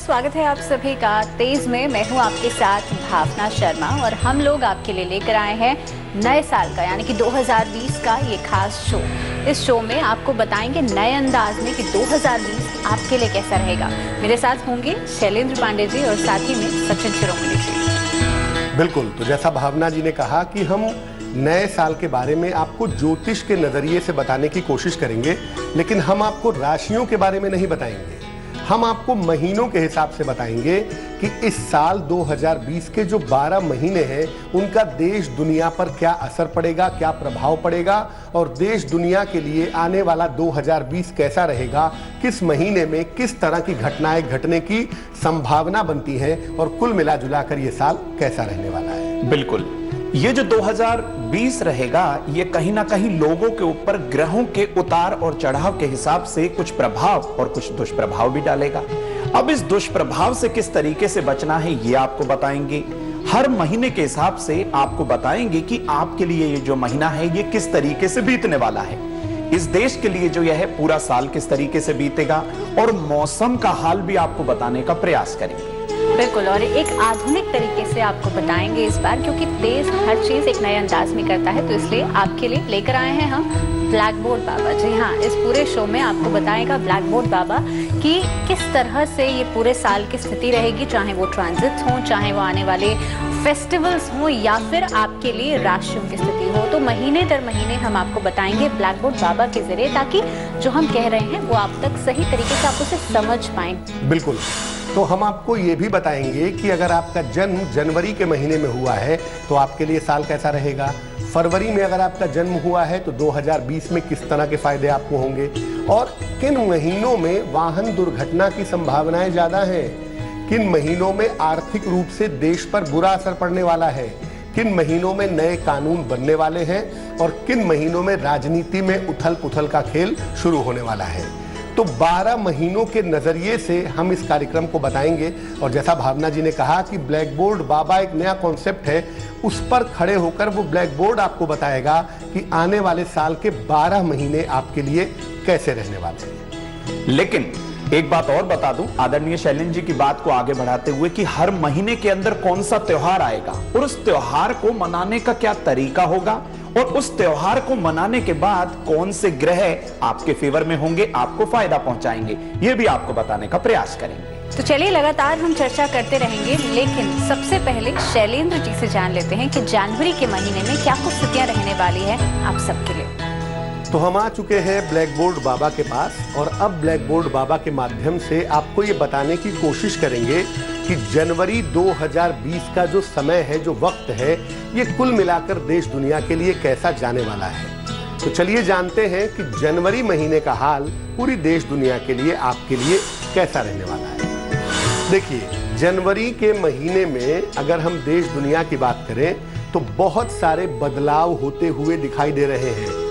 स्वागत है आप सभी का तेज में। मैं हूं आपके साथ भावना शर्मा और हम लोग आपके लिए लेकर आए हैं नए साल का यानी कि 2020 का ये खास शो। इस शो में आपको बताएंगे नए अंदाज में कि 2020 आपके लिए कैसा रहेगा। मेरे साथ होंगे शैलेंद्र पांडे जी और साथ ही में सचिन शिरोमणि जी। बिल्कुल, तो जैसा भावना जी ने कहा कि हम नए साल के बारे में आपको ज्योतिष के नजरिए से बताने की कोशिश करेंगे, लेकिन हम आपको राशियों के बारे में नहीं बताएंगे। हम आपको महीनों के हिसाब से बताएंगे कि इस साल 2020 के जो 12 महीने हैं उनका देश दुनिया पर क्या असर पड़ेगा, क्या प्रभाव पड़ेगा और देश दुनिया के लिए आने वाला 2020 कैसा रहेगा, किस महीने में किस तरह की घटनाएं घटने की संभावना बनती है और कुल मिला जुलाकर ये साल कैसा रहने वाला है। बिल्कुल, ये जो 2020 रहेगा ये कहीं ना कहीं लोगों के ऊपर ग्रहों के उतार और चढ़ाव के हिसाब से कुछ प्रभाव और कुछ दुष्प्रभाव भी डालेगा। अब इस दुष्प्रभाव से किस तरीके से बचना है ये आपको बताएंगे। हर महीने के हिसाब से आपको बताएंगे कि आपके लिए ये जो महीना है ये किस तरीके से बीतने वाला है। इस देश के लिए जो यह है पूरा साल किस तरीके से बीतेगा और मौसम का हाल भी आपको बताने का प्रयास करेंगे। बिल्कुल, और एक आधुनिक तरीके से आपको बताएंगे इस बार, क्योंकि देश हर चीज एक नए अंदाज में करता है, तो इसलिए आपके लिए लेकर आए हैं हम ब्लैक बोर्ड बाबा। जी हाँ, इस पूरे शो में आपको बताएगा ब्लैक बोर्ड बाबा कि किस तरह से ये पूरे साल की स्थिति रहेगी, चाहे वो ट्रांजिट्स हों, चाहे वो आने वाले फेस्टिवल्स हों या फिर आपके लिए राशियों की स्थिति हो। तो महीने दर महीने हम आपको बताएंगे ब्लैक बोर्ड बाबा के जरिए, ताकि जो हम कह रहे हैं वो आप तक सही तरीके से आप उसे समझ पाएं। बिल्कुल, तो हम आपको ये भी बताएंगे कि अगर आपका जन्म जनवरी के महीने में हुआ है तो आपके लिए साल कैसा रहेगा। फरवरी में अगर आपका जन्म हुआ है तो 2020 में किस तरह के फायदे आपको होंगे और किन महीनों में वाहन दुर्घटना की संभावनाएं ज्यादा हैं, किन महीनों में आर्थिक रूप से देश पर बुरा असर पड़ने वाला है, किन महीनों में नए कानून बनने वाले हैं और किन महीनों में राजनीति में उथल पुथल का खेल शुरू होने वाला है। तो 12 महीनों के नजरिए से हम इस कार्यक्रम को बताएंगे और जैसा भावना जी ने कहा कि ब्लैक बोर्ड बाबा एक नया कॉन्सेप्ट है, उस पर खड़े होकर वो ब्लैक बोर्ड आपको बताएगा कि आने वाले साल के 12 महीने आपके लिए कैसे रहने वाले हैं। लेकिन एक बात और बता दूं आदरणीय शैलेंद्र जी की बात को आगे बढ़ाते हुए कि हर महीने के अंदर कौन सा त्योहार आएगा और उस त्योहार को मनाने का क्या तरीका होगा और उस त्योहार को मनाने के बाद कौन से ग्रह आपके फेवर में होंगे, आपको फायदा पहुंचाएंगे, ये भी आपको बताने का प्रयास करेंगे। तो चलिए लगातार हम चर्चा करते रहेंगे, लेकिन सबसे पहले शैलेंद्र जी से जान लेते हैं कि जनवरी के महीने में क्या कुछ स्थितियां रहने वाली है आप सबके लिए। तो हम आ चुके हैं ब्लैक बोर्ड बाबा के पास और अब ब्लैक बोर्ड बाबा के माध्यम से आपको ये बताने की कोशिश करेंगे कि जनवरी 2020 का जो समय है, जो वक्त है, ये कुल मिलाकर देश दुनिया के लिए कैसा जाने वाला है। तो चलिए जानते हैं कि जनवरी महीने का हाल पूरी देश दुनिया के लिए आपके लिए कैसा रहने वाला है। देखिए, जनवरी के महीने में अगर हम देश दुनिया की बात करें तो बहुत सारे बदलाव होते हुए दिखाई दे रहे हैं।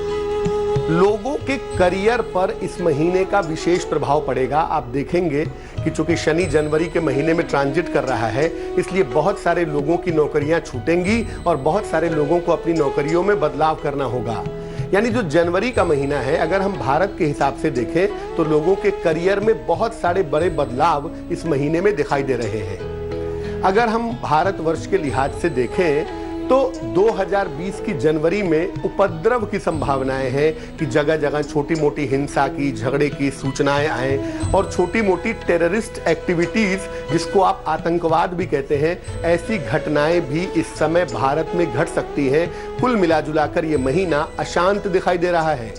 लोगों के करियर पर इस महीने का विशेष प्रभाव पड़ेगा। आप देखेंगे कि चूंकि शनि जनवरी के महीने में ट्रांजिट कर रहा है, इसलिए बहुत सारे लोगों की नौकरियां छूटेंगी और बहुत सारे लोगों को अपनी नौकरियों में बदलाव करना होगा। यानी जो जनवरी का महीना है, अगर हम भारत के हिसाब से देखें तो लोगों के करियर में बहुत सारे बड़े बदलाव इस महीने में दिखाई दे रहे हैं। अगर हम भारतवर्ष के लिहाज से देखें तो 2020 की जनवरी में उपद्रव की संभावनाएं हैं कि जगह जगह छोटी मोटी हिंसा की, झगड़े की सूचनाएं आए और छोटी मोटी टेररिस्ट एक्टिविटीज, जिसको आप आतंकवाद भी कहते हैं, ऐसी घटनाएं भी इस समय भारत में घट सकती हैं। कुल मिलाजुलाकर ये महीना अशांत दिखाई दे रहा है।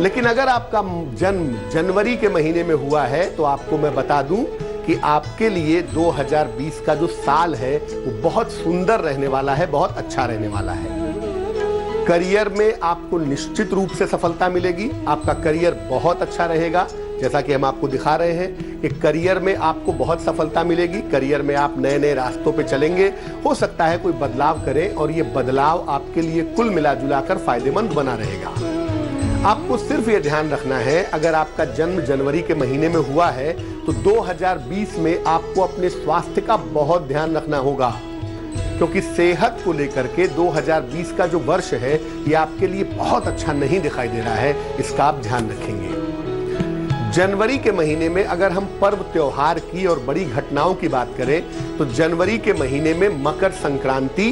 लेकिन अगर आपका जन्म जनवरी के महीने में हुआ है तो आपको मैं बता दूं कि आपके लिए 2020 का जो साल है वो बहुत सुंदर रहने वाला है, बहुत अच्छा रहने वाला है। करियर में आपको निश्चित रूप से सफलता मिलेगी, आपका करियर बहुत अच्छा रहेगा। जैसा कि हम आपको दिखा रहे हैं कि करियर में आपको बहुत सफलता मिलेगी, करियर में आप नए नए रास्तों पे चलेंगे। हो सकता है कोई बदलाव करें और ये बदलाव आपके लिए कुल मिला जुलाकर फायदेमंद बना रहेगा। आपको सिर्फ ये ध्यान रखना है, अगर आपका जन्म जनवरी के महीने में हुआ है तो 2020 में आपको अपने स्वास्थ्य का बहुत ध्यान रखना होगा, क्योंकि सेहत को लेकर के 2020 का जो वर्ष है ये आपके लिए बहुत अच्छा नहीं दिखाई दे रहा है, इसका आप ध्यान रखेंगे। जनवरी के महीने में अगर हम पर्व त्योहार की और बड़ी घटनाओं की बात करें तो जनवरी के महीने में मकर संक्रांति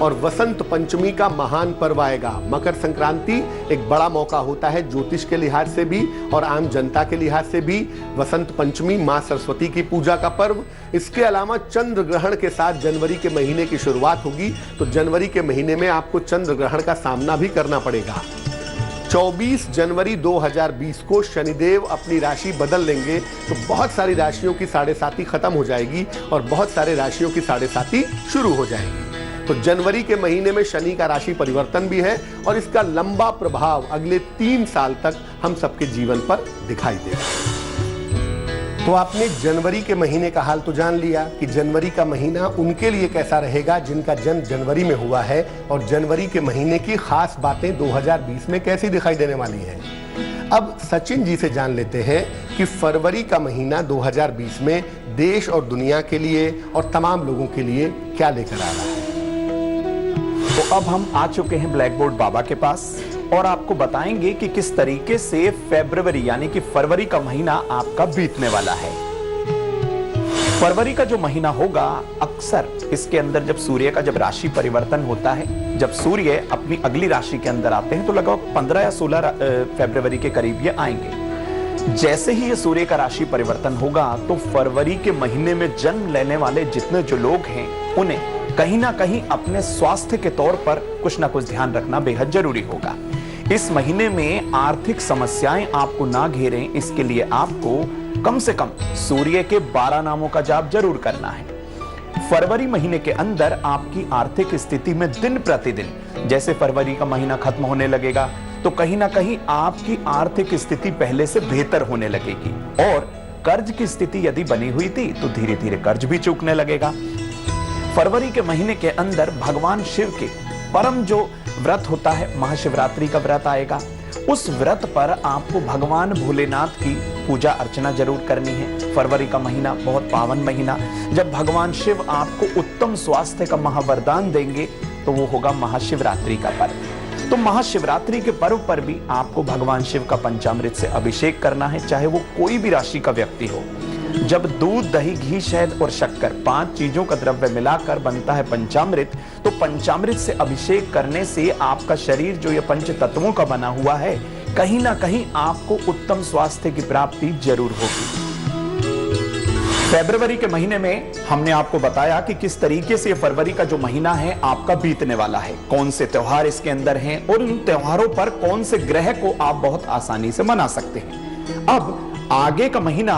और वसंत पंचमी का महान पर्व आएगा। मकर संक्रांति एक बड़ा मौका होता है ज्योतिष के लिहाज से भी और आम जनता के लिहाज से भी। वसंत पंचमी मां सरस्वती की पूजा का पर्व। इसके अलावा चंद्र ग्रहण के साथ जनवरी के महीने की शुरुआत होगी, तो जनवरी के महीने में आपको चंद्र ग्रहण का सामना भी करना पड़ेगा। 24 जनवरी 2020 को शनिदेव अपनी राशि बदल लेंगे, तो बहुत सारी राशियों की साढ़े साती खत्म हो जाएगी और बहुत सारे राशियों की साढ़े साती शुरू हो जाएगी। तो जनवरी के महीने में शनि का राशि परिवर्तन भी है और इसका लंबा प्रभाव अगले 3 साल तक हम सबके जीवन पर दिखाई देगा। तो आपने जनवरी के महीने का हाल तो जान लिया कि जनवरी का महीना उनके लिए कैसा रहेगा जिनका जन्म जनवरी में हुआ है, और जनवरी के महीने की खास बातें 2020 में कैसी दिखाई देने वाली हैं। अब सचिन जी से जान लेते हैं कि फरवरी का महीना 2020 में देश और दुनिया के लिए और तमाम लोगों के लिए क्या लेकर आ रहा है। तो अब हम आ चुके हैं ब्लैक बोर्ड बाबा के पास और आपको बताएंगे कि किस तरीके से फरवरी यानी कि फरवरी का महीना आपका बीतने वाला है। फरवरी का जो महीना होगा, अक्सर इसके अंदर जब सूर्य का जब राशि परिवर्तन होता है, जब सूर्य अपनी अगली राशि के अंदर आते हैं, तो लगभग 15 या 16 फरवरी के करीब ये आएंगे। जैसे ही ये सूर्य का राशि परिवर्तन होगा तो फरवरी के महीने में जन्म लेने वाले जितने जो लोग हैं उन्हें कहीं ना कहीं अपने स्वास्थ्य के तौर पर कुछ ना कुछ ध्यान रखना बेहद जरूरी होगा। इस महीने में आर्थिक समस्याएं आपको ना घेरें, इसके लिए आपको कम से कम सूर्य के 12 नामों का जाप जरूर करना है। फरवरी महीने के अंदर आपकी आर्थिक स्थिति में दिन प्रतिदिन, जैसे फरवरी का महीना खत्म होने लगेगा तो कहीं ना कहीं आपकी आर्थिक स्थिति पहले से बेहतर होने लगेगी, और कर्ज की स्थिति यदि बनी हुई थी तो धीरे धीरे कर्ज भी चूकने लगेगा। फरवरी के महीने के अंदर भगवान शिव के परम जो व्रत होता है, महाशिवरात्रि का व्रत आएगा। उस व्रत पर आपको भगवान भोलेनाथ की पूजा अर्चना जरूर करनी है। फरवरी का महीना बहुत पावन महीना, जब भगवान शिव आपको उत्तम स्वास्थ्य का महावरदान देंगे तो वो होगा महाशिवरात्रि का पर्व। तो महाशिवरात्रि के पर्व पर भी आपको भगवान शिव का पंचामृत से अभिषेक करना है, चाहे वो कोई भी राशि का व्यक्ति हो। जब दूध, दही, घी, शहद और शक्कर 5 चीजों का द्रव्य मिलाकर बनता है पंचामृत, तो पंचामृत से अभिषेक करने से आपका शरीर जो ये पंच तत्वों का बना हुआ है, कहीं ना कहीं आपको उत्तम स्वास्थ्य की प्राप्ति जरूर होगी। फरवरी के महीने में हमने आपको बताया कि किस तरीके से फरवरी का जो महीना है आपका बीतने वाला है, कौन से त्योहार इसके अंदर हैं और उन त्योहारों पर कौन से ग्रह को आप बहुत आसानी से मना सकते हैं। अब आगे का महीना,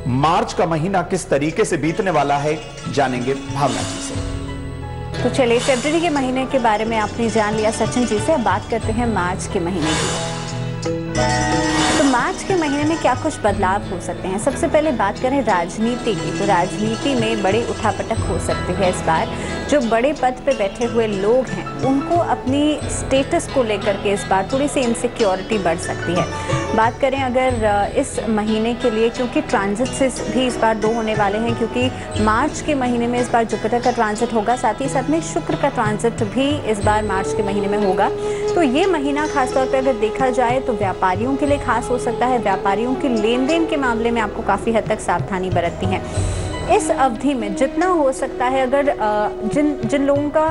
मार्च का महीना किस तरीके से बीतने वाला है, जानेंगे भावना जी से। तो चलिए, फरवरी के महीने के बारे में आपने जान लिया सचिन जी से। अब बात करते हैं मार्च के महीने की। तो मार्च के महीने में क्या कुछ बदलाव हो सकते हैं। सबसे पहले बात करें राजनीति की, तो राजनीति में बड़ी उठापटक हो सकती है इस बार। जो बड़े पद पे बैठे हुए लोग हैं उनको अपनी स्टेटस को लेकर के इस बार थोड़ी सी इनसिक्योरिटी बढ़ सकती है। बात करें अगर इस महीने के लिए, क्योंकि ट्रांजिट से भी इस बार 2 होने वाले हैं, क्योंकि मार्च के महीने में इस बार जुपिटर का ट्रांजिट होगा, साथ ही साथ में शुक्र का ट्रांजिट भी इस बार मार्च के महीने में होगा। तो ये महीना खासतौर पर अगर देखा जाए तो व्यापारियों के लिए खास हो सकता है। व्यापारियों के लेन देन के मामले में आपको काफ़ी हद तक सावधानी बरतनी है। इस अवधि में जितना हो सकता है, अगर जिन लोगों का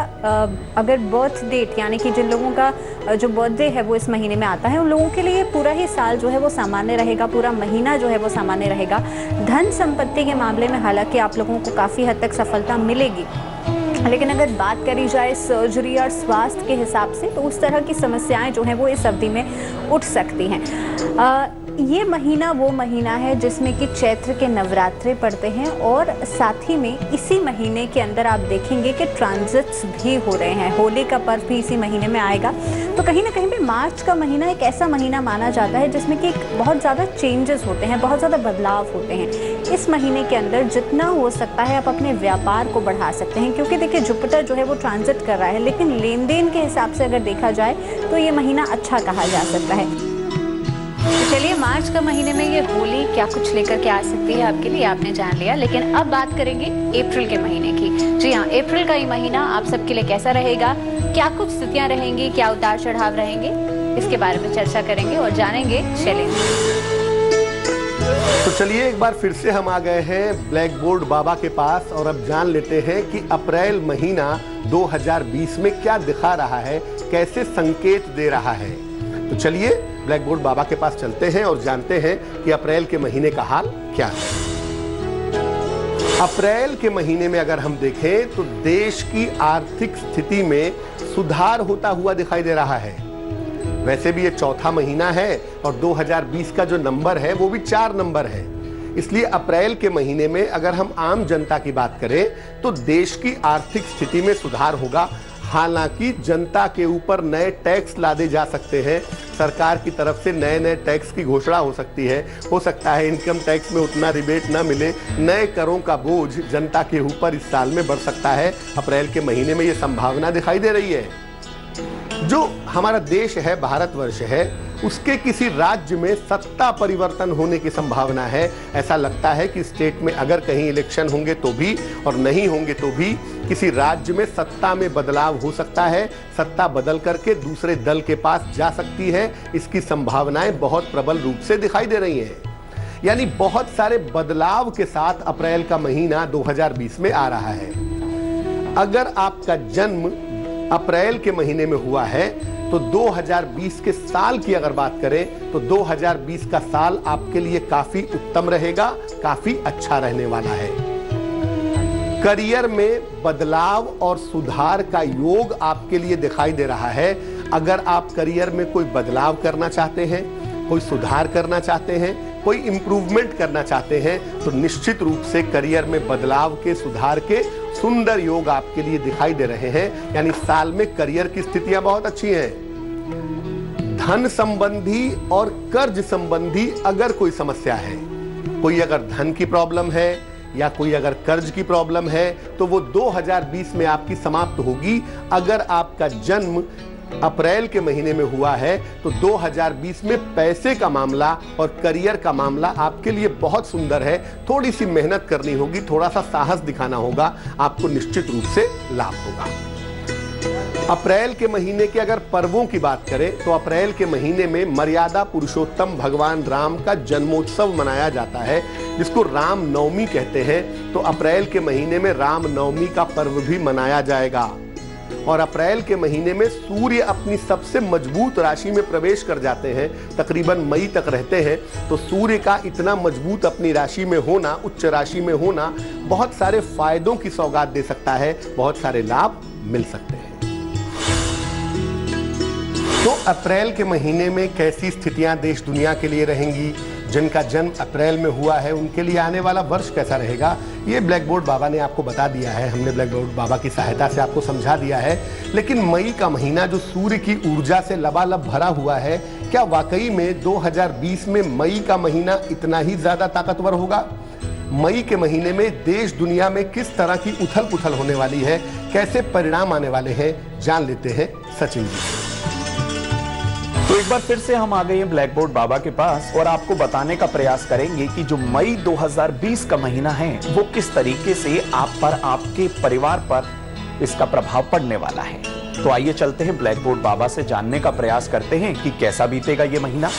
अगर बर्थ डेट यानी कि जिन लोगों का जो बर्थडे है वो इस महीने में आता है, उन लोगों के लिए पूरा ही साल जो है वो सामान्य रहेगा, पूरा महीना जो है वो सामान्य रहेगा। धन संपत्ति के मामले में हालांकि आप लोगों को काफ़ी हद तक सफलता मिलेगी, लेकिन अगर बात करी जाए सर्जरी और स्वास्थ्य के हिसाब से तो उस तरह की समस्याएं जो हैं वो इस अवधि में उठ सकती हैं। ये महीना वो महीना है जिसमें कि चैत्र के नवरात्रे पड़ते हैं, और साथ ही में इसी महीने के अंदर आप देखेंगे कि ट्रांजिट्स भी हो रहे हैं। होली का पर्व भी इसी महीने में आएगा। तो कहीं ना कहीं भी मार्च का महीना एक ऐसा महीना माना जाता है जिसमें कि बहुत ज़्यादा चेंजेस होते हैं, बहुत ज़्यादा बदलाव होते हैं। इस महीने के अंदर जितना हो सकता है आप अपने व्यापार को बढ़ा सकते हैं, क्योंकि देखिए जुपिटर जो है वो ट्रांजिट कर रहा है, लेकिन लेन देन के हिसाब से अगर देखा जाए तो ये महीना अच्छा कहा जा सकता है। तो चलिए, मार्च का महीने में ये होली क्या कुछ लेकर के आ सकती है आपके लिए आपने जान लिया, लेकिन अब बात करेंगे अप्रैल के महीने की। जी हाँ, अप्रैल का ये महीना आप सबके लिए कैसा रहेगा, क्या कुछ स्थितियां रहेंगी, क्या उतार चढ़ाव रहेंगे, इसके बारे में चर्चा करेंगे और जानेंगे। चलिए, तो चलिए एक बार फिर से हम आ गए हैं ब्लैक बोर्ड बाबा के पास और अब जान लेते हैं कि अप्रैल महीना 2020 में क्या दिखा रहा है, कैसे संकेत दे रहा है। तो चलिए ब्लैक बोर्ड बाबा के पास चलते हैं और जानते हैं कि अप्रैल के महीने का हाल क्या है। अप्रैल के महीने में अगर हम देखें तो देश की आर्थिक स्थिति में सुधार होता हुआ दिखाई दे रहा है। वैसे भी ये चौथा महीना है और 2020 का जो नंबर है वो भी 4 नंबर है, इसलिए अप्रैल के महीने में अगर हम आम जनता की बात करें तो देश की आर्थिक स्थिति में सुधार होगा। हालांकि जनता के ऊपर नए टैक्स लादे जा सकते हैं, सरकार की तरफ से नए नए टैक्स की घोषणा हो सकती है। हो सकता है इनकम टैक्स में उतना रिबेट ना मिले, नए करों का बोझ जनता के ऊपर इस साल में बढ़ सकता है। अप्रैल के महीने में ये संभावना दिखाई दे रही है। जो हमारा देश है, भारतवर्ष है, उसके किसी राज्य में सत्ता परिवर्तन होने की संभावना है। ऐसा लगता है कि स्टेट में अगर कहीं इलेक्शन होंगे तो भी और नहीं होंगे तो भी किसी राज्य में सत्ता में बदलाव हो सकता है। सत्ता बदल करके दूसरे दल के पास जा सकती है। इसकी संभावनाएं बहुत प्रबल रूप से दिखाई दे रही हैं। यानी बहुत सारे बदलाव के साथ अप्रैल का महीना 2020 में आ रहा है। अगर आपका जन्म अप्रैल के महीने में हुआ है तो 2020 के साल की अगर बात करें तो 2020 का साल आपके लिए काफी उत्तम रहेगा, काफी अच्छा रहने वाला है। करियर में बदलाव और सुधार का योग आपके लिए दिखाई दे रहा है। अगर आप करियर में कोई बदलाव करना चाहते हैं, कोई सुधार करना चाहते हैं, कोई इंप्रूवमेंट करना चाहते हैं तो निश्चित रूप से करियर में बदलाव के, सुधार के सुंदर योग आपके लिए दिखाई दे रहे हैं। यानी साल में करियर की स्थितियां बहुत अच्छी हैं। धन संबंधी और कर्ज संबंधी अगर कोई समस्या है, कोई अगर धन की प्रॉब्लम है या कोई अगर कर्ज की प्रॉब्लम है तो वो 2020 में आपकी समाप्त होगी। अगर आपका जन्म अप्रैल के महीने में हुआ है तो 2020 में पैसे का मामला और करियर का मामला आपके लिए बहुत सुंदर है। थोड़ी सी मेहनत करनी होगी, थोड़ा सा साहस दिखाना होगा, आपको निश्चित रूप से लाभ होगा। अप्रैल के महीने के अगर पर्वों की बात करें तो अप्रैल के महीने में मर्यादा पुरुषोत्तम भगवान राम का जन्मोत्सव मनाया जाता है, जिसको राम नवमी कहते हैं। तो अप्रैल के महीने में राम नवमी का पर्व भी मनाया जाएगा। और अप्रैल के महीने में सूर्य अपनी सबसे मजबूत राशि में प्रवेश कर जाते हैं, तकरीबन मई तक रहते हैं। तो सूर्य का इतना मजबूत अपनी राशि में होना, उच्च राशि में होना, बहुत सारे फायदों की सौगात दे सकता है, बहुत सारे लाभ मिल सकते हैं। तो अप्रैल के महीने में कैसी स्थितियां देश दुनिया के लिए रहेंगी, जिनका जन्म अप्रैल में हुआ है उनके लिए आने वाला वर्ष कैसा रहेगा, ये ब्लैक बोर्ड बाबा ने आपको बता दिया है। हमने ब्लैक बोर्ड बाबा की सहायता से आपको समझा दिया है। लेकिन मई का महीना जो सूर्य की ऊर्जा से लबालब भरा हुआ है, क्या वाकई में 2020 में मई का महीना इतना ही ज्यादा ताकतवर होगा? मई के महीने में देश दुनिया में किस तरह की उथल पुथल होने वाली है, कैसे परिणाम आने वाले हैं, जान लेते हैं सचिन जी से। तो एक बार फिर से हम आ गए हैं ब्लैक बोर्ड बाबा के पास और आपको बताने का प्रयास करेंगे कि जो मई 2020 का महीना है वो किस तरीके से आप पर, आपके परिवार पर इसका प्रभाव पड़ने वाला है। तो आइए चलते हैं ब्लैक बोर्ड बाबा से जानने का प्रयास करते हैं कि कैसा बीतेगा ये महीना।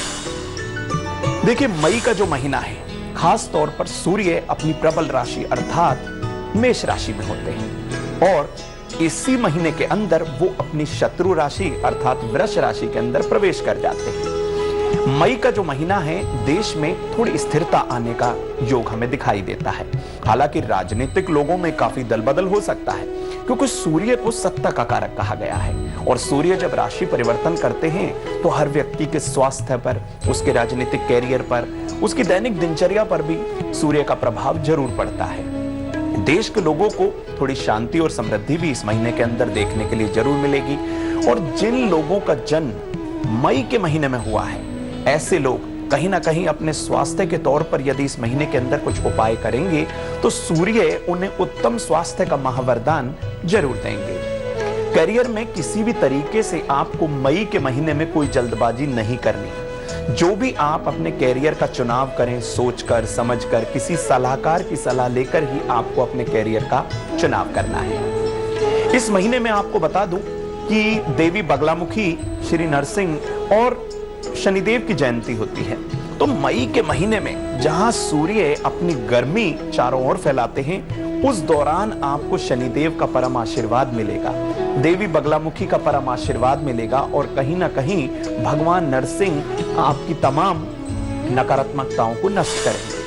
देखिए, मई का जो महीना है खास तौर पर सूर्य अपनी प्रबल राशि अर्थात मेष राशि में होते हैं और इसी महीने के अंदर वो अपनी शत्रु राशि अर्थात वृष राशि के अंदर प्रवेश कर जाते हैं। मई का जो महीना है देश में थोड़ी स्थिरता आने का योग हमें दिखाई देता है। हालांकि राजनीतिक लोगों में काफी दल बदल हो सकता है, क्योंकि सूर्य को सत्ता का कारक कहा गया है और सूर्य जब राशि परिवर्तन करते हैं तो हर व्यक्ति के स्वास्थ्य पर, उसके राजनीतिक कैरियर पर, उसकी दैनिक दिनचर्या पर भी सूर्य का प्रभाव जरूर पड़ता है। देश के लोगों को थोड़ी शांति और समृद्धि भी इस महीने के अंदर देखने के लिए जरूर मिलेगी। और जिन लोगों का जन्म मई के महीने में हुआ है, ऐसे लोग कहीं ना कहीं अपने स्वास्थ्य के तौर पर यदि इस महीने के अंदर कुछ उपाय करेंगे तो सूर्य उन्हें उत्तम स्वास्थ्य का महावरदान जरूर देंगे। करियर में किसी भी तरीके से आपको मई के महीने में कोई जल्दबाजी नहीं करनी। जो भी आप अपने कैरियर का चुनाव करें, सोचकर समझकर, किसी सलाहकार की सलाह लेकर ही आपको अपने कैरियर का चुनाव करना है। इस महीने में आपको बता दूं कि देवी बगलामुखी, श्री नरसिंह और शनिदेव की जयंती होती है तो मई के महीने में जहां सूर्य अपनी गर्मी चारों ओर फैलाते हैं, उस दौरान आपको शनिदेव का परम आशीर्वाद मिलेगा, देवी बगलामुखी का परम आशीर्वाद मिलेगा और कहीं ना कहीं भगवान नरसिंह आपकी तमाम नकारात्मकताओं को नष्ट करेंगे।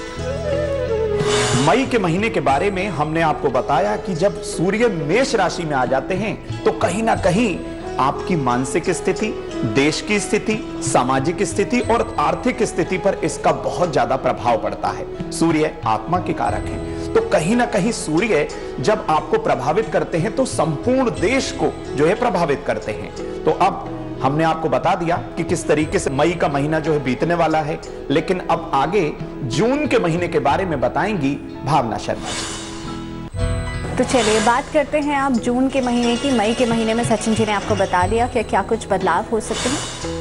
मई के महीने के बारे में हमने आपको बताया कि जब सूर्य मेष राशि में आ जाते हैं तो कहीं ना कहीं आपकी मानसिक स्थिति, देश की स्थिति, सामाजिक स्थिति और आर्थिक स्थिति पर इसका बहुत ज्यादा प्रभाव पड़ता है। सूर्य आत्मा के कारक हैं, तो कहीं ना कहीं सूर्य जब आपको प्रभावित करते हैं तो संपूर्ण देश को जो है प्रभावित करते हैं। तो अब हमने आपको बता दिया कि किस तरीके से मई का महीना जो है बीतने वाला है, लेकिन अब आगे जून के महीने के बारे में बताएंगी भावना शर्मा जी। तो चलिए बात करते हैं आप जून के महीने की। मई के महीने में सचिन जी ने आपको बता दिया कि क्या कुछ बदलाव हो सकते हैं।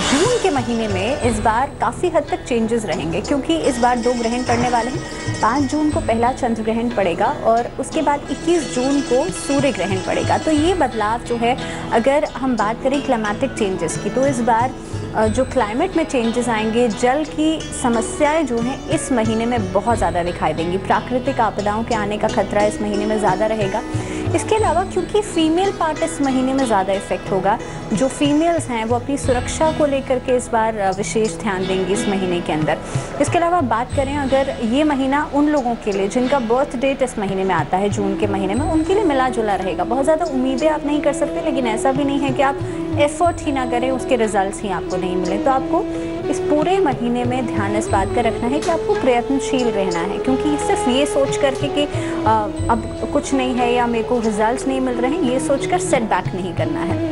जून के महीने में इस बार काफ़ी हद तक चेंजेस रहेंगे, क्योंकि इस बार 2 ग्रहण पड़ने वाले हैं। 5 जून को पहला चंद्र ग्रहण पड़ेगा और उसके बाद 21 जून को सूर्य ग्रहण पड़ेगा। तो ये बदलाव जो है, अगर हम बात करें क्लाइमेटिक चेंजेस की, तो इस बार जो क्लाइमेट में चेंजेस आएंगे, जल की समस्याएं जो हैं इस महीने में बहुत ज़्यादा दिखाई देंगी। प्राकृतिक आपदाओं के आने का खतरा इस महीने में ज़्यादा रहेगा। इसके अलावा क्योंकि फीमेल पार्ट इस महीने में ज़्यादा इफेक्ट होगा, जो फीमेल्स हैं वो अपनी सुरक्षा को लेकर के इस बार विशेष ध्यान देंगी इस महीने के अंदर। इसके अलावा बात करें अगर ये महीना उन लोगों के लिए जिनका बर्थ डेट इस महीने में आता है, जून के महीने में, उनके लिए मिला जुला रहेगा। बहुत ज़्यादा उम्मीदें आप नहीं कर सकते, लेकिन ऐसा भी नहीं है कि आप एफर्ट ही ना करें, उसके रिजल्ट्स ही आपको नहीं मिले। तो आपको इस पूरे महीने में ध्यान इस बात का रखना है कि आपको प्रयत्नशील रहना है, क्योंकि सिर्फ ये सोच करके कि अब कुछ नहीं है या मेरे को रिजल्ट्स नहीं मिल रहे हैं, ये सोचकर सेटबैक नहीं करना है।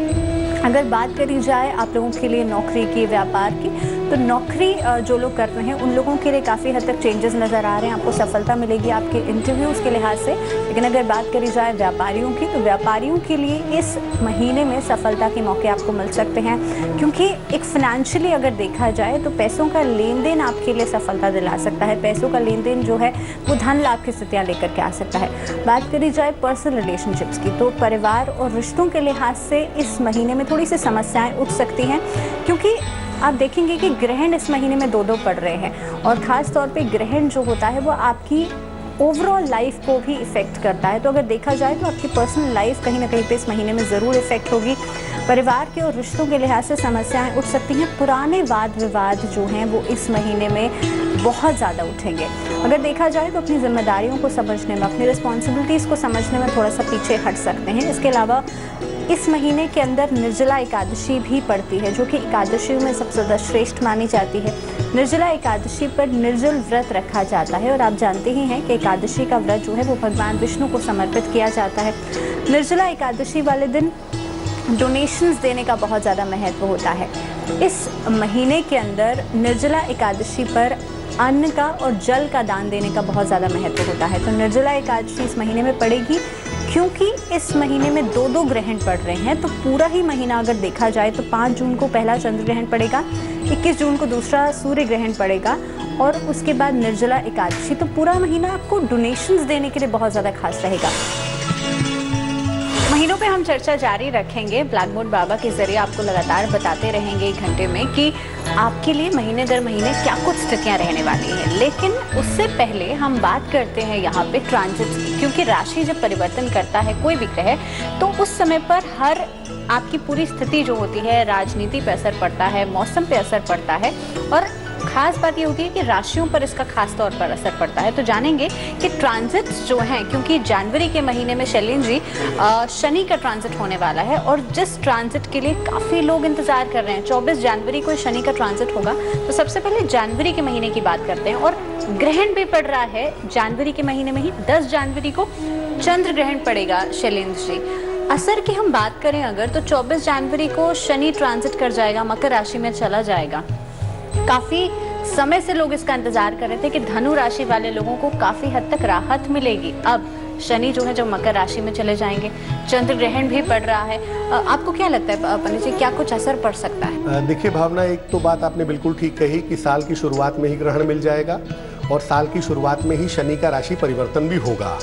अगर बात करी जाए आप लोगों के लिए नौकरी की, व्यापार की, तो नौकरी जो लोग कर रहे हैं उन लोगों के लिए काफ़ी हद तक चेंजेस नज़र आ रहे हैं। आपको सफलता मिलेगी आपके इंटरव्यूज़ के लिहाज से। लेकिन अगर बात करी जाए व्यापारियों की, तो व्यापारियों के लिए इस महीने में सफलता के मौके आपको मिल सकते हैं, क्योंकि एक फाइनेंशियली अगर देखा जाए तो पैसों का लेन देन आपके लिए सफलता दिला सकता है। पैसों का लेन देन जो है वो धन लाभ की स्थितियाँ लेकर के आ सकता है। बात करी जाए पर्सनल रिलेशनशिप्स की, तो परिवार और रिश्तों के लिहाज से इस महीने में थोड़ी सी समस्याएं उठ सकती हैं, क्योंकि आप देखेंगे कि ग्रहण इस महीने में 2-2 पड़ रहे हैं और ख़ास तौर पे ग्रहण जो होता है वो आपकी ओवरऑल लाइफ को भी इफ़ेक्ट करता है। तो अगर देखा जाए तो आपकी पर्सनल लाइफ कहीं ना कहीं पे इस महीने में ज़रूर इफ़ेक्ट होगी। परिवार के और रिश्तों के लिहाज से समस्याएं उठ सकती हैं। पुराने वाद विवाद जो हैं वो इस महीने में बहुत ज़्यादा उठेंगे। अगर देखा जाए तो अपनी जिम्मेदारियों को समझने में, अपनी रिस्पॉन्सिबिलिटीज़ को समझने में थोड़ा सा पीछे हट सकते हैं। इसके अलावा इस महीने के अंदर निर्जला एकादशी भी पड़ती है, जो कि एकादशियों में सबसे ज़्यादा श्रेष्ठ मानी जाती है। निर्जला एकादशी पर निर्जल व्रत रखा जाता है और आप जानते ही हैं कि एकादशी का व्रत जो है वो भगवान विष्णु को समर्पित किया जाता है। निर्जला एकादशी वाले दिन डोनेशंस देने का बहुत ज़्यादा महत्व होता है। इस महीने के अंदर निर्जला एकादशी पर अन्न का और जल का दान देने का बहुत ज़्यादा महत्व होता है। तो निर्जला एकादशी इस महीने में पड़ेगी, क्योंकि इस महीने में 2-2 ग्रहण पड़ रहे हैं। तो पूरा ही महीना अगर देखा जाए तो 5 जून को पहला चंद्र ग्रहण पड़ेगा, 21 जून को दूसरा सूर्य ग्रहण पड़ेगा और उसके बाद निर्जला एकादशी। तो पूरा महीना आपको डोनेशंस देने के लिए बहुत ज़्यादा खास रहेगा। महीनों पे हम चर्चा जारी रखेंगे। ब्लैक बोर्ड बाबा के जरिए आपको लगातार बताते रहेंगे 1 घंटे में कि आपके लिए महीने दर महीने क्या कुछ स्थितियां रहने वाली हैं। लेकिन उससे पहले हम बात करते हैं यहाँ पे ट्रांजिट की, क्योंकि राशि जब परिवर्तन करता है कोई भी ग्रह, तो उस समय पर हर आपकी पूरी स्थिति जो होती है, राजनीति पे असर पड़ता है, मौसम पे असर पड़ता है और खास बात ये होती है कि राशियों पर इसका खास तौर पर असर पड़ता है। तो जानेंगे कि ट्रांजिट्स जो हैं, क्योंकि जनवरी के महीने में शैलेंद्र जी शनि का ट्रांजिट होने वाला है और जिस ट्रांजिट के लिए काफ़ी लोग इंतजार कर रहे हैं, 24 जनवरी को शनि का ट्रांजिट होगा। तो सबसे पहले जनवरी के महीने की बात करते हैं और ग्रहण भी पड़ रहा है जनवरी के महीने में ही। 10 जनवरी को चंद्र ग्रहण पड़ेगा शैलेंद्र जी। असर की हम बात करें अगर, तो 24 जनवरी को शनि ट्रांजिट कर जाएगा, मकर राशि में चला जाएगा। काफ़ी समय से लोग इसका इंतजार कर रहे थे कि धनु राशि वाले लोगों को काफ़ी हद तक राहत मिलेगी। अब शनि जो है जो मकर राशि में चले जाएंगे, चंद्र ग्रहण भी पड़ रहा है। आपको क्या लगता है पंडित जी, क्या कुछ असर पड़ सकता है? देखिए भावना, एक तो बात आपने बिल्कुल ठीक कही कि साल की शुरुआत में ही ग्रहण मिल जाएगा और साल की शुरुआत में ही शनि का राशि परिवर्तन भी होगा।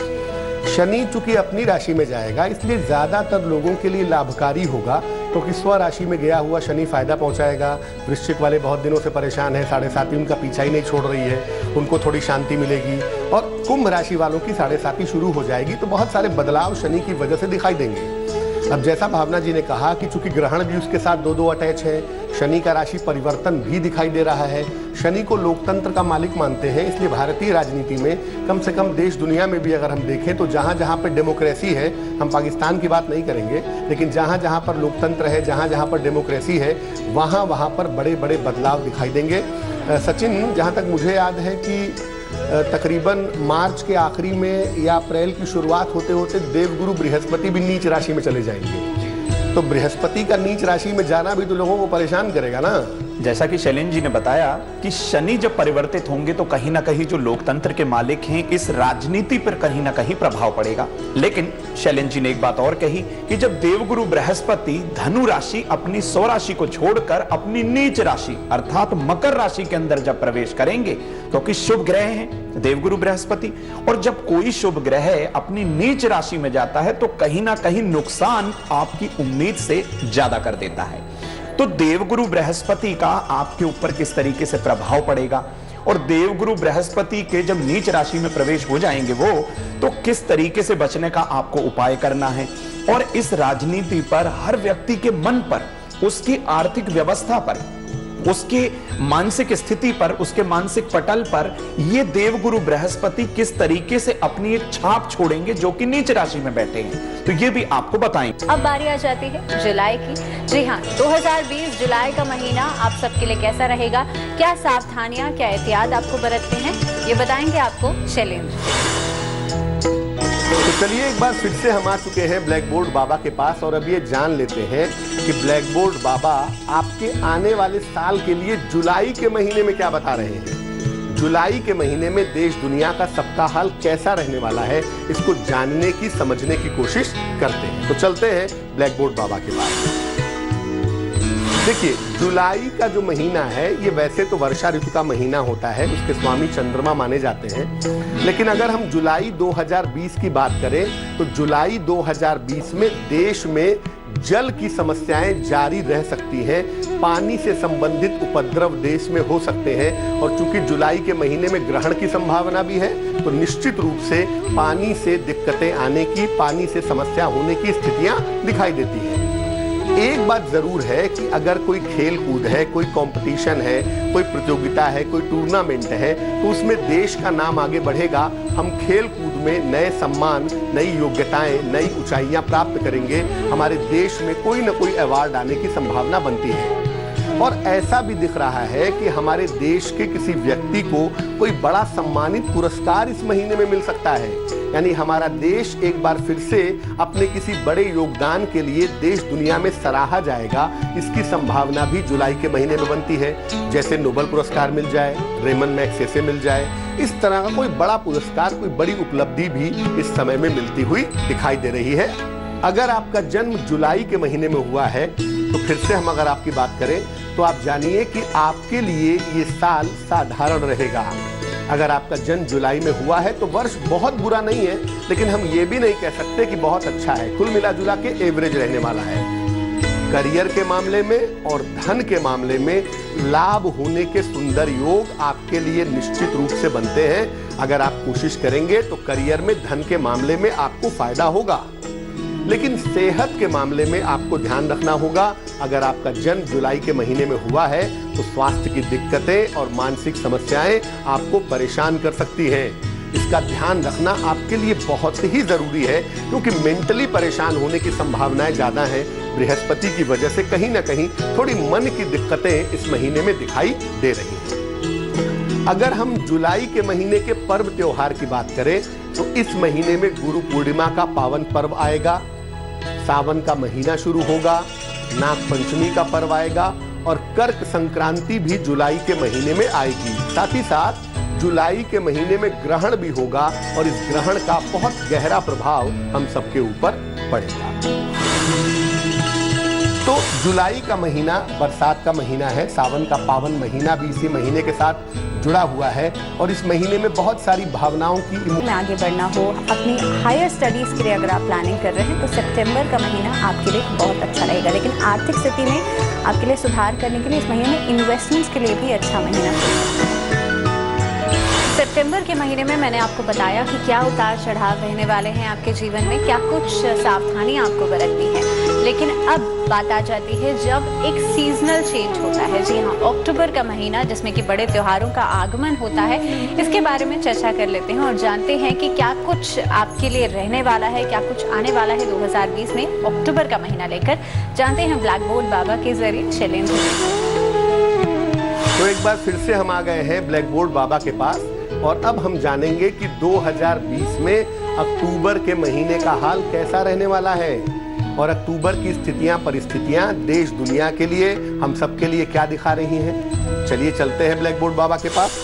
शनि चूंकि अपनी राशि में जाएगा, इसलिए ज़्यादातर लोगों के लिए लाभकारी होगा क्योंकि स्व राशि में गया हुआ शनि फायदा पहुंचाएगा। वृश्चिक वाले बहुत दिनों से परेशान हैं, 7.5 उनका पीछा ही नहीं छोड़ रही है, उनको थोड़ी शांति मिलेगी। और कुंभ राशि वालों की 7.5 शुरू हो जाएगी, तो बहुत सारे बदलाव शनि की वजह से दिखाई देंगे। अब जैसा भावना जी ने कहा कि चूंकि ग्रहण भी उसके साथ 2-2 अटैच है, शनि का राशि परिवर्तन भी दिखाई दे रहा है। शनि को लोकतंत्र का मालिक मानते हैं, इसलिए भारतीय राजनीति में कम से कम देश दुनिया में भी अगर हम देखें तो जहां जहां पर डेमोक्रेसी है, हम पाकिस्तान की बात नहीं करेंगे, लेकिन जहां जहां पर लोकतंत्र है, जहां जहां पर डेमोक्रेसी है, वहां वहां पर बड़े बड़े बदलाव दिखाई देंगे। सचिन, जहां तक मुझे याद है कि तकरीबन मार्च के आखिरी में या अप्रैल की शुरुआत होते होते देवगुरु बृहस्पति भी नीच राशि में चले जाएंगे। तो बृहस्पति का नीच राशि में जाना भी तो लोगों को परेशान करेगा ना। जैसा कि शैलेंद्र जी ने बताया कि शनि जब परिवर्तित होंगे तो कहीं ना कहीं जो लोकतंत्र के मालिक हैं, इस राजनीति पर कहीं ना कहीं प्रभाव पड़ेगा। लेकिन शैलेंद्र जी ने एक बात और कही कि जब देवगुरु बृहस्पति धनु राशि अपनी स्व राशि को छोड़कर अपनी नीच राशि अर्थात मकर राशि के अंदर जब प्रवेश करेंगे, क्योंकि शुभ ग्रह हैं देवगुरु बृहस्पति, और जब कोई शुभ ग्रह अपनी नीच राशि में जाता है तो कहीं ना कहीं नुकसान आपकी उम्मीद से ज्यादा कर देता है। तो देवगुरु बृहस्पति का आपके ऊपर किस तरीके से प्रभाव पड़ेगा, और देवगुरु बृहस्पति के जब नीच राशि में प्रवेश हो जाएंगे वो, तो किस तरीके से बचने का आपको उपाय करना है। और इस राजनीति पर, हर व्यक्ति के मन पर, उसकी आर्थिक व्यवस्था पर, उसकी मानसिक स्थिति पर, उसके मानसिक पटल पर ये देवगुरु बृहस्पति किस तरीके से अपनी एक छाप छोड़ेंगे जो कि नीच राशि में बैठे हैं, तो ये भी आपको बताएंगे। अब बारी आ जाती है जुलाई की। जी हाँ, 2020 जुलाई का महीना आप सबके लिए कैसा रहेगा, क्या सावधानियां, क्या एहतियात आपको बरतनी है, ये बताएंगे आपको शैलेंद्र। तो चलिए एक बार फिर से हम आ चुके हैं ब्लैक बोर्ड बाबा के पास, और अब ये जान लेते हैं कि ब्लैक बोर्ड बाबा आपके आने वाले साल के लिए जुलाई के महीने में क्या बता रहे हैं। जुलाई के महीने में देश दुनिया का सबका हाल कैसा रहने वाला है, इसको जानने की, समझने की कोशिश करते हैं। तो चलते हैं ब्लैक बोर्ड बाबा के पास। देखिए, जुलाई का जो महीना है ये वैसे तो वर्षा ऋतु का महीना होता है, उसके स्वामी चंद्रमा माने जाते हैं। लेकिन अगर हम जुलाई 2020 की बात करें तो जुलाई 2020 में देश में जल की समस्याएं जारी रह सकती हैं, पानी से संबंधित उपद्रव देश में हो सकते हैं। और चूंकि जुलाई के महीने में ग्रहण की संभावना भी है, तो निश्चित रूप से पानी से दिक्कतें आने की, पानी से समस्या होने की स्थितियां दिखाई देती हैं। एक बात जरूर है कि अगर कोई खेल कूद है, कोई कंपटीशन है, कोई प्रतियोगिता है, कोई टूर्नामेंट है, तो उसमें देश का नाम आगे बढ़ेगा। हम खेल कूद में नए सम्मान, नई योग्यताएं, नई ऊंचाइयां प्राप्त करेंगे। हमारे देश में कोई ना कोई अवार्ड आने की संभावना बनती है। और ऐसा भी दिख रहा है कि हमारे देश के किसी व्यक्ति को कोई बड़ा सम्मानित पुरस्कार इस महीने में मिल सकता है। यानी हमारा देश एक बार फिर से अपने किसी बड़े योगदान के लिए देश दुनिया में सराहा जाएगा, इसकी संभावना भी जुलाई के महीने में बनती है। जैसे नोबेल पुरस्कार मिल जाए, रेमन मैग्सेसे मिल जाए, इस तरह का कोई बड़ा पुरस्कार, कोई बड़ी उपलब्धि भी इस समय में मिलती हुई दिखाई दे रही है। अगर आपका जन्म जुलाई के महीने में हुआ है तो फिर से हम अगर आपकी बात करें तो आप जानिए कि आपके लिए ये साल साधारण रहेगा। अगर आपका जन्म जुलाई में हुआ है तो वर्ष बहुत बुरा नहीं है, लेकिन हम ये भी नहीं कह सकते कि बहुत अच्छा है। कुल मिला जुला के एवरेज रहने वाला है। करियर के मामले में और धन के मामले में लाभ होने के सुंदर योग आपके लिए निश्चित रूप से बनते हैं। अगर आप कोशिश करेंगे तो करियर में, धन के मामले में आपको फायदा होगा। लेकिन सेहत के मामले में आपको ध्यान रखना होगा। अगर आपका जन्म जुलाई के महीने में हुआ है तो स्वास्थ्य की दिक्कतें और मानसिक समस्याएं आपको परेशान कर सकती हैं। इसका ध्यान रखना आपके लिए बहुत ही जरूरी है, क्योंकि मेंटली परेशान होने की संभावनाएं ज्यादा हैं। बृहस्पति की वजह से कहीं ना कहीं थोड़ी मन की दिक्कतें इस महीने में दिखाई दे रही हैं। अगर हम जुलाई के महीने के पर्व त्योहार की बात करें तो इस महीने में गुरु पूर्णिमा का पावन पर्व आएगा, सावन का महीना शुरू होगा, नाग पंचमी का पर्व आएगा और कर्क संक्रांति भी जुलाई के महीने में आएगी। साथ ही साथ जुलाई के महीने में ग्रहण भी होगा और इस ग्रहण का बहुत गहरा प्रभाव हम सबके ऊपर पड़ेगा। तो तो जुलाई का महीना बरसात का महीना है, सावन का पावन महीना भी इसी महीने के साथ जुड़ा हुआ है और इस महीने में बहुत सारी भावनाओं की में आगे बढ़ना हो, अपनी हायर स्टडीज़ के लिए अगर आप प्लानिंग कर रहे हैं तो सितंबर का महीना आपके लिए बहुत अच्छा रहेगा। लेकिन आर्थिक स्थिति में आपके लिए सुधार करने के लिए इस महीने में इन्वेस्टमेंट्स के लिए भी अच्छा महीना है। सितंबर के महीने में मैंने आपको बताया कि क्या उतार चढ़ाव रहने वाले हैं आपके जीवन में, क्या कुछ सावधानी आपको बरतनी है। लेकिन अब बात आ जाती है जब एक सीजनल चेंज होता है। जी हाँ, अक्टूबर का महीना जिसमें कि बड़े त्योहारों का आगमन होता है, इसके बारे में चर्चा कर लेते हैं और जानते हैं कि क्या कुछ आपके लिए रहने वाला है, क्या कुछ आने वाला है 2020 में अक्टूबर का महीना लेकर। जानते हैं ब्लैक बोर्ड बाबा के जरिए शैलेंद्र। तो एक बार फिर से हम आ गए हैं ब्लैक बोर्ड बाबा के पास और अब हम जानेंगे कि 2020 में अक्टूबर के महीने का हाल कैसा रहने वाला है और अक्टूबर की स्थितियां परिस्थितियां देश दुनिया के लिए, हम सबके लिए क्या दिखा रही हैं। चलिए चलते हैं ब्लैक बोर्ड बाबा के पास।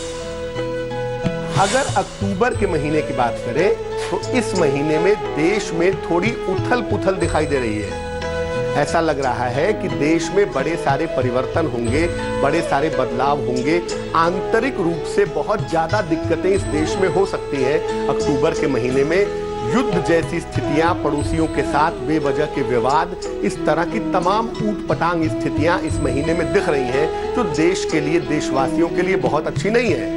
अगर अक्टूबर के महीने की बात करें तो इस महीने में देश में थोड़ी उथल पुथल दिखाई दे रही है। ऐसा लग रहा है कि देश में बड़े सारे परिवर्तन होंगे, बड़े सारे बदलाव होंगे। आंतरिक रूप से बहुत ज्यादा दिक्कतें इस देश में हो सकती हैं। अक्टूबर के महीने में युद्ध जैसी स्थितियां, पड़ोसियों के साथ बेवजह के विवाद, इस तरह की तमाम ऊट-पटांग स्थितियां इस महीने में दिख रही हैं, जो देश के लिए, देशवासियों के लिए बहुत अच्छी नहीं है।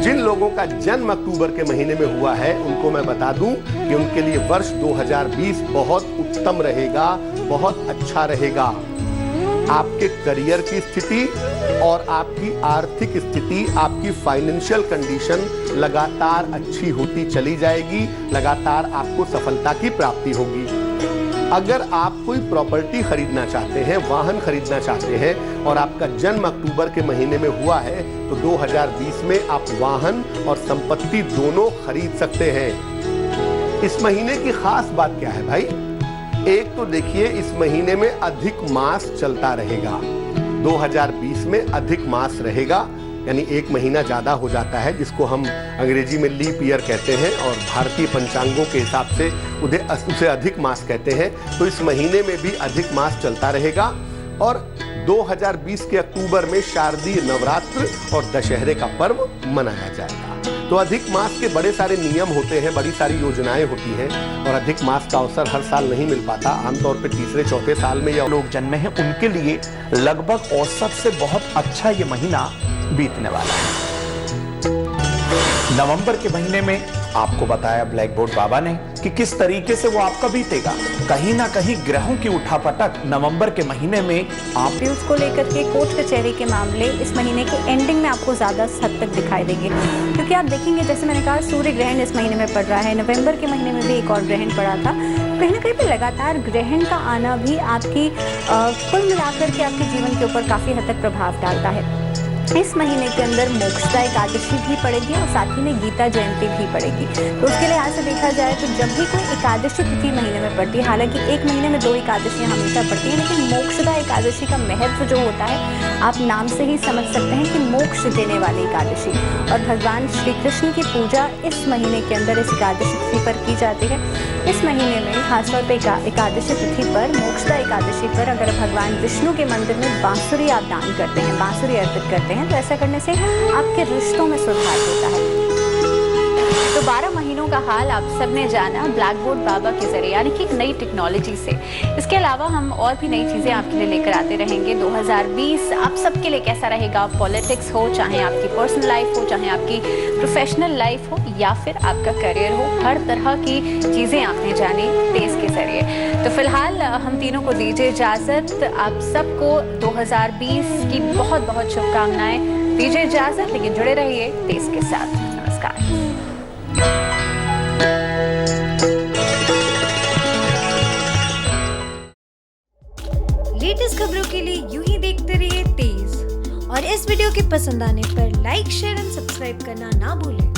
जिन लोगों का जन्म अक्टूबर के महीने में हुआ है उनको मैं बता दूं कि उनके लिए वर्ष 2020 बहुत उत्तम रहेगा, बहुत अच्छा रहेगा। आपके करियर की स्थिति और आपकी आर्थिक स्थिति, आपकी फाइनेंशियल कंडीशन लगातार अच्छी होती चली जाएगी, लगातार आपको सफलता की प्राप्ति होगी। अगर आप कोई प्रॉपर्टी खरीदना चाहते हैं, वाहन खरीदना चाहते हैं और आपका जन्म अक्टूबर के महीने में हुआ है तो 2020 में आप वाहन और संपत्ति दोनों खरीद सकते हैं। इस महीने की खास बात क्या है भाई? एक तो देखिए, इस महीने में अधिक मास चलता रहेगा। 2020 में अधिक मास रहेगा, यानी एक महीना ज्यादा हो जाता है, जिसको हम अंग्रेजी में लीप ईयर कहते हैं और भारतीय पंचांगों के हिसाब से उसे अधिक मास कहते हैं। तो इस महीने में भी अधिक मास चलता रहेगा और 2020 के अक्टूबर में शारदीय नवरात्र और दशहरे का पर्व मनाया जाएगा। तो अधिक मास के बड़े सारे नियम होते हैं, बड़ी सारी योजनाएं होती हैं और अधिक मास का अवसर हर साल नहीं मिल पाता। आमतौर पर तीसरे चौथे साल में या लोग जन्मे हैं उनके लिए लगभग औसत से बहुत अच्छा ये महीना बीतने वाला है। नवंबर के महीने में आपको बताया ब्लैक बोर्ड बाबा ने कि किस तरीके से वो आपका बीतेगा। कहीं ना कहीं ग्रहों की उठापटक नवंबर के महीने में आप उसको लेकर के कोर्ट कचहरी के मामले इस महीने के एंडिंग में आपको ज्यादा हद तक दिखाई देंगे, क्योंकि आप देखेंगे जैसे मैंने कहा सूर्य ग्रहण इस महीने में पड़ रहा है। नवंबर के महीने में भी एक और ग्रहण पड़ा था। कहीं ना कहीं पे लगातार ग्रहण का आना भी आपकी कुल मिलाकर के आपके जीवन के ऊपर काफी हद तक प्रभाव डालता है। इस महीने के अंदर मोक्षदा एकादशी भी पड़ेगी और साथ ही में गीता जयंती भी पड़ेगी। तो उसके लिहाज से देखा जाए तो जब भी कोई एकादशी तिथि महीने में पड़ती है, हालांकि एक महीने में 2 एकादशियां हमेशा पड़ती हैं, लेकिन मोक्षदा एकादशी का महत्व जो होता है आप नाम से ही समझ सकते हैं कि मोक्ष देने वाली एकादशी। और भगवान श्री कृष्ण की पूजा इस महीने के अंदर इस एकादशी तिथि पर की जाती है। इस महीने में खासतौर पर एकादशी तिथि पर, मोक्षदा एकादशी पर अगर भगवान विष्णु के मंदिर में बांसुरी आप दान करते हैं, बांसुरी अर्पित करते हैं, तो ऐसा करने से आपके रिश्तों में सुधार होता है। तो 12 महीनों का हाल आप सबने जाना ब्लैक बोर्ड बाबा के जरिए, यानी कि एक नई टेक्नोलॉजी से। इसके अलावा हम और भी नई चीजें आपके लिए लेकर आते रहेंगे। 2020 आप सबके लिए कैसा रहेगा? पॉलिटिक्स हो, चाहे आपकी पर्सनल लाइफ हो, चाहे आपकी प्रोफेशनल लाइफ हो या फिर आपका करियर हो, हर तरह की चीजें आपने जानी तेज के जरिए। तो फिलहाल हम तीनों को दीजिए इजाजत। आप सबको 2020 की बहुत बहुत शुभकामनाएं। दीजिए इजाजत, लेकिन जुड़े रहिए तेज के साथ। नमस्कार। लेटेस्ट खबरों के लिए यूं ही देखते रहिए तेज, और इस वीडियो के पसंद आने पर लाइक, शेयर एंड सब्सक्राइब करना ना भूलें।